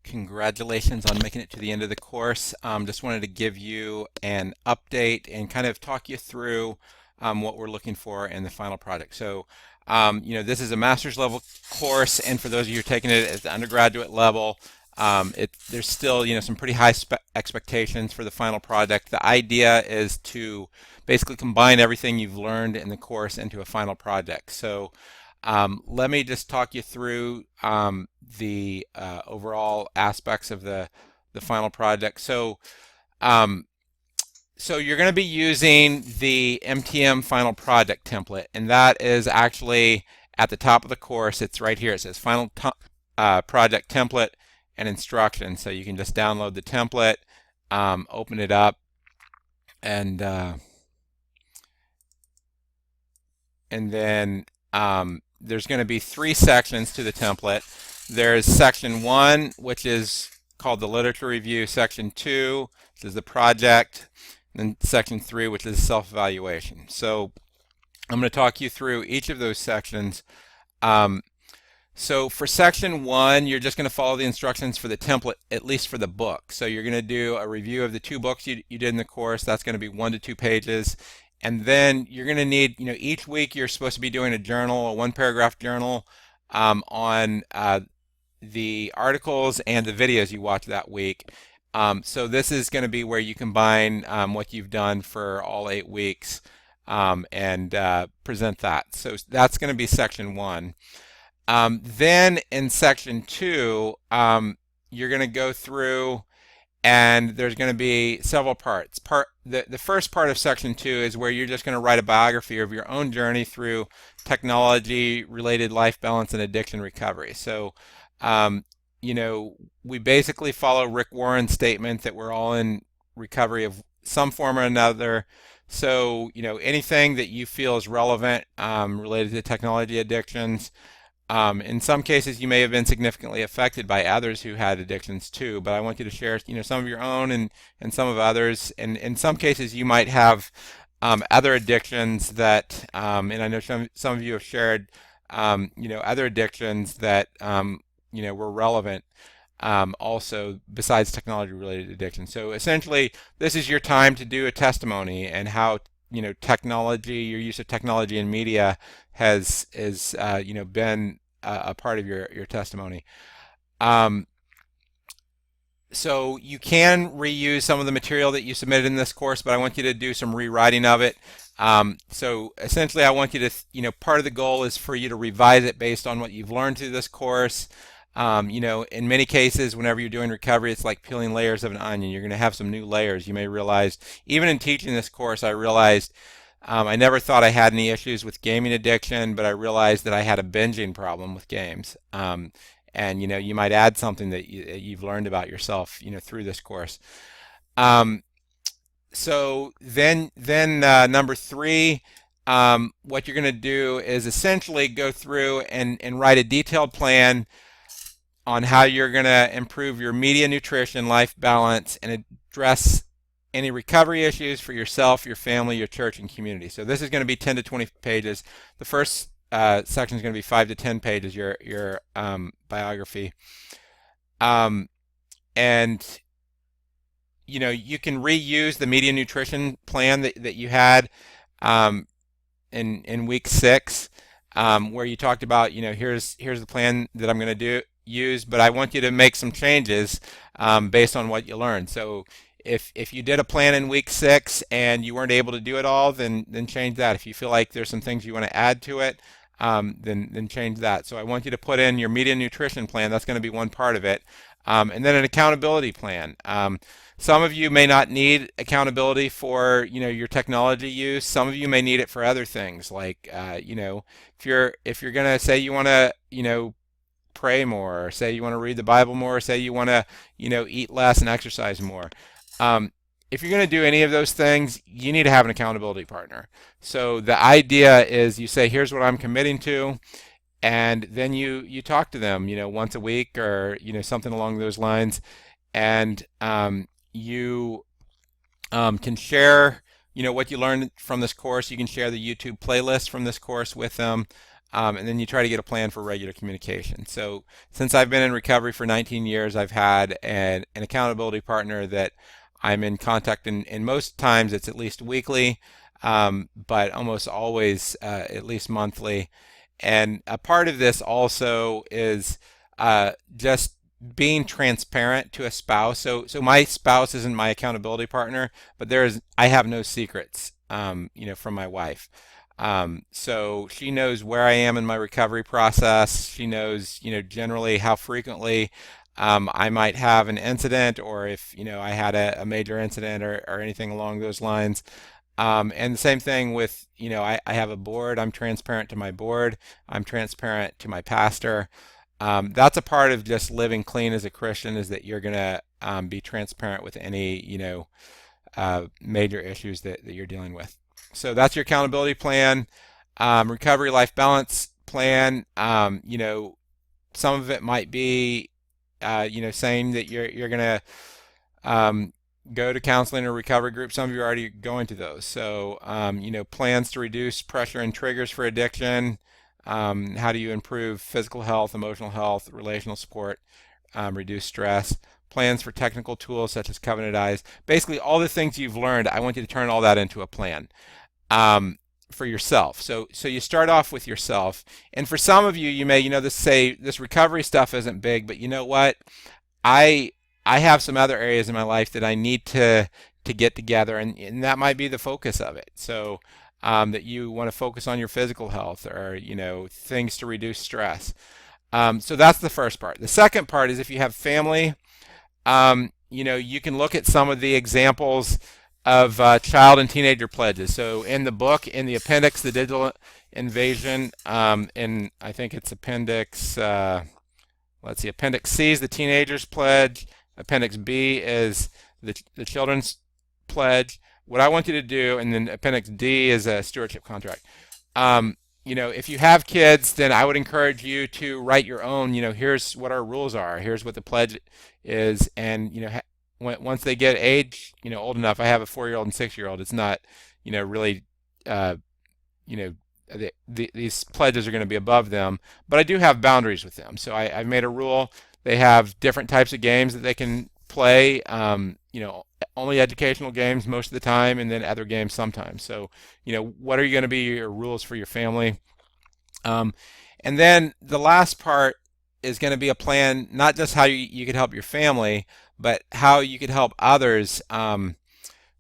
Congratulations on making it to the end of the course. Just wanted to give you an update and kind of talk you through what we're looking for in the final product. So, this is a master's level course, and for those of you who are taking it at the undergraduate level, there's still some pretty high expectations for the final product. The idea is to basically combine everything you've learned in the course into a final project. So let me just talk you through the overall aspects of the final project. Um, so you're going to be using the MTM final project template, and that is actually at the top of the course. It's right here. It says final project template and instructions. So you can just download the template, open it up, and then there's going to be 3 sections to the template. There's section 1, which is called the literature review, section 2, which is the project, and then section 3, which is self-evaluation. So I'm going to talk you through each of those sections. So for section 1, you're just going to follow the instructions for the template, at least for the book. So you're going to do a review of the 2 books you did in the course. That's going to be 1 to 2 pages. And then you're going to need, each week you're supposed to be doing a journal, a 1-paragraph journal on the articles and the videos you watch that week. So this is going to be where you combine what you've done for all 8 weeks and present that. So that's going to be section 1. Then in section 2, you're going to go through, and there's going to be several parts. The first part of section 2 is where you're just going to write a biography of your own journey through technology-related life balance and addiction recovery. So, we basically follow Rick Warren's statement that we're all in recovery of some form or another. So, anything that you feel is relevant related to technology addictions. In some cases, you may have been significantly affected by others who had addictions too, but I want you to share, some of your own and some of others. And in some cases, you might have other addictions that, and I know some of you have shared, other addictions that, were relevant also besides technology-related addictions. So essentially, this is your time to do a testimony and how technology, your use of technology and media has been a part of your testimony. So you can reuse some of the material that you submitted in this course, but I want you to do some rewriting of it. So essentially, I want you to, part of the goal is for you to revise it based on what you've learned through this course. In many cases, whenever you're doing recovery, it's like peeling layers of an onion. You're going to have some new layers. You may realize, even in teaching this course, I realized I never thought I had any issues with gaming addiction, but I realized that I had a binging problem with games. And you might add something that you've learned about yourself, through this course. So then number 3, what you're going to do is essentially go through and write a detailed plan on how you're going to improve your media nutrition, life balance, and address any recovery issues for yourself, your family, your church, and community. So this is going to be 10 to 20 pages. The first section is going to be 5 to 10 pages, your biography. And you can reuse the media nutrition plan that you had in week 6, where you talked about, here's the plan that I'm going to use, but I want you to make some changes based on what you learned. So if you did a plan in week 6 and you weren't able to do it all, then change that. If you feel like there's some things you want to add to it, then change that. So I want you to put in your media nutrition plan. That's going to be one part of it. And then an accountability plan. Some of you may not need accountability for your technology use. Some of you may need it for other things, like if you're going to say you want to pray more, or say you want to read the Bible more, or say you want to eat less and exercise more. If you're going to do any of those things, you need to have an accountability partner. So the idea is you say, here's what I'm committing to, and then you talk to them, once a week or something along those lines, and you can share what you learned from this course. You can share the YouTube playlist from this course with them. and then you try to get a plan for regular communication. So since I've been in recovery for 19 years, I've had an accountability partner that I'm in contact, and most times it's at least weekly, but almost always at least monthly. And a part of this also is just being transparent to a spouse. So my spouse isn't my accountability partner, but I have no secrets, from my wife. So she knows where I am in my recovery process. She knows, generally how frequently I might have an incident, or if, I had a major incident or anything along those lines. And the same thing with, I have a board. I'm transparent to my board. I'm transparent to my pastor. That's a part of just living clean as a Christian, is that you're going to be transparent with any, major issues that you're dealing with. So that's your accountability plan. Recovery life balance plan. Some of it might be, saying that you're going to go to counseling or recovery groups. Some of you are already going to those. So, plans to reduce pressure and triggers for addiction. How do you improve physical health, emotional health, relational support, reduce stress? Plans for technical tools such as Covenant Eyes. Basically, all the things you've learned, I want you to turn all that into a plan for yourself. So you start off with yourself. And for some of you, you may, say this recovery stuff isn't big, but you know what? I have some other areas in my life that I need to get together, and that might be the focus of it. So that you want to focus on your physical health, or things to reduce stress. So that's the first part. The second part is, if you have family, you can look at some of the examples of child and teenager pledges. So in the book, in the appendix, the digital invasion, and I think it's appendix. Appendix C is the teenagers pledge. Appendix B is the children's pledge. What I want you to do, and then Appendix D is a stewardship contract. If you have kids, then I would encourage you to write your own. Here's what our rules are. Here's what the pledge is, and once they get age, old enough. I have a 4-year-old and 6-year-old. It's not, really, these pledges are going to be above them, but I do have boundaries with them. So I've made a rule. They have different types of games that they can play. Only educational games most of the time, and then other games sometimes. So, what are you going to be your rules for your family? And then the last part is going to be a plan, not just how you could help your family, but how you could help others.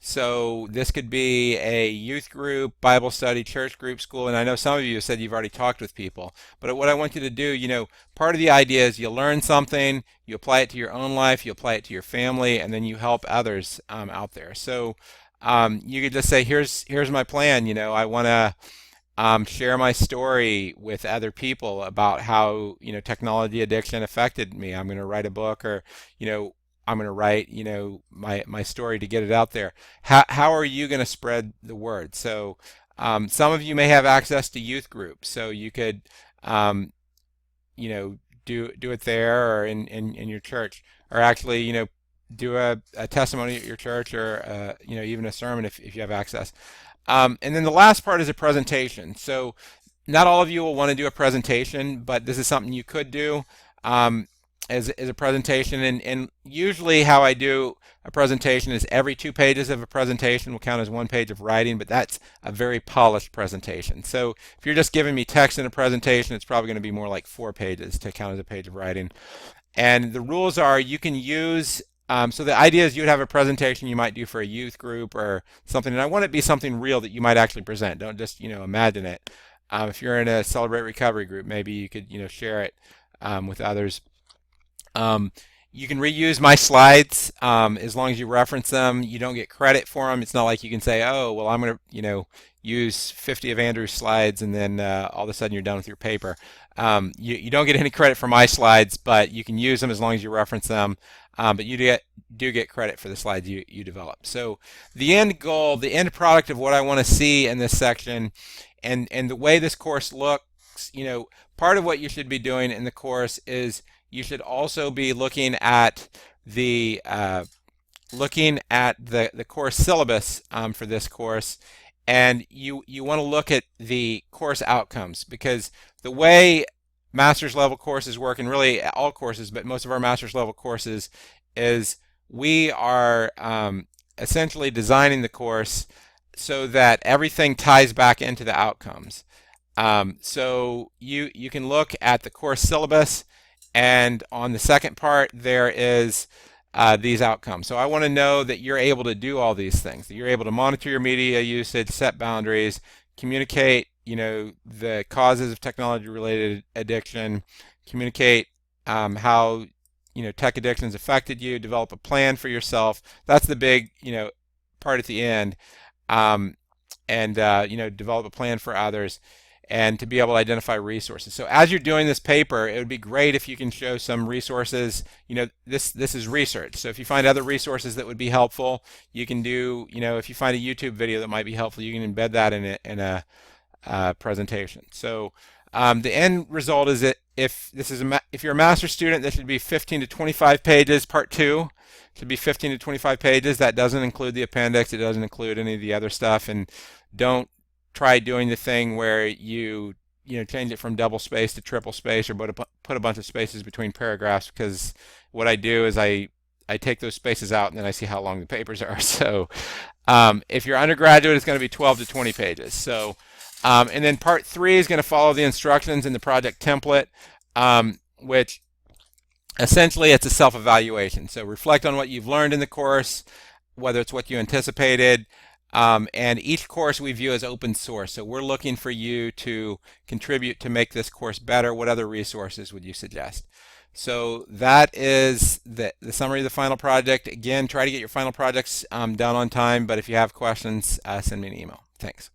So this could be a youth group, Bible study, church group, school, and I know some of you have said you've already talked with people. But what I want you to do, part of the idea is you learn something, you apply it to your own life, you apply it to your family, and then you help others out there. So you could just say, here's my plan. I want to share my story with other people about how technology addiction affected me. I'm going to write a book, or I'm going to write, my story to get it out there. How are you going to spread the word? So some of you may have access to youth groups, so you could, do it there, or in your church, or actually, do a testimony at your church, or even a sermon if you have access. And then the last part is a presentation. So not all of you will want to do a presentation, but this is something you could do. As a presentation, and usually how I do a presentation is every 2 pages of a presentation will count as 1 page of writing, but that's a very polished presentation. So if you're just giving me text in a presentation, it's probably going to be more like 4 pages to count as a page of writing. And the rules are, you can use, so the idea is you'd have a presentation you might do for a youth group or something, and I want it to be something real that you might actually present. Don't just imagine it. If you're in a Celebrate Recovery group, maybe you could share it with others. You can reuse my slides as long as you reference them. You don't get credit for them. It's not like you can say, oh, well, I'm going to use 50 of Andrew's slides, and then all of a sudden you're done with your paper. You don't get any credit for my slides, but you can use them as long as you reference them. But you do get credit for the slides you develop. So the end goal, the end product of what I want to see in this section, and the way this course looks, part of what you should be doing in the course is you should also be looking at the course syllabus for this course, and you want to look at the course outcomes, because the way master's level courses work, and really all courses, but most of our master's level courses, is we are essentially designing the course so that everything ties back into the outcomes. So you can look at the course syllabus, and on the second part there is these outcomes. So I want to know that you're able to do all these things, that you're able to monitor your media usage, set boundaries, communicate, the causes of technology-related addiction, communicate how, tech addiction has affected you, develop a plan for yourself. That's the big, part at the end. And develop a plan for others, and to be able to identify resources. So as you're doing this paper, it would be great if you can show some resources. This is research. So if you find other resources that would be helpful, you can do, if you find a YouTube video that might be helpful, you can embed that in a presentation. So the end result is that if you're a master's student, this should be 15 to 25 pages. Part 2 should be 15 to 25 pages. That doesn't include the appendix. It doesn't include any of the other stuff. And don't try doing the thing where you change it from double space to triple space, or put a bunch of spaces between paragraphs, because what I do is I take those spaces out and then I see how long the papers are. So if you're undergraduate, it's going to be 12 to 20 pages. So and then part 3 is going to follow the instructions in the project template, which essentially it's a self-evaluation. So reflect on what you've learned in the course, whether it's what you anticipated. And each course we view as open source. So we're looking for you to contribute to make this course better. What other resources would you suggest? So that is the summary of the final project. Again, try to get your final projects done on time, but if you have questions, send me an email. Thanks.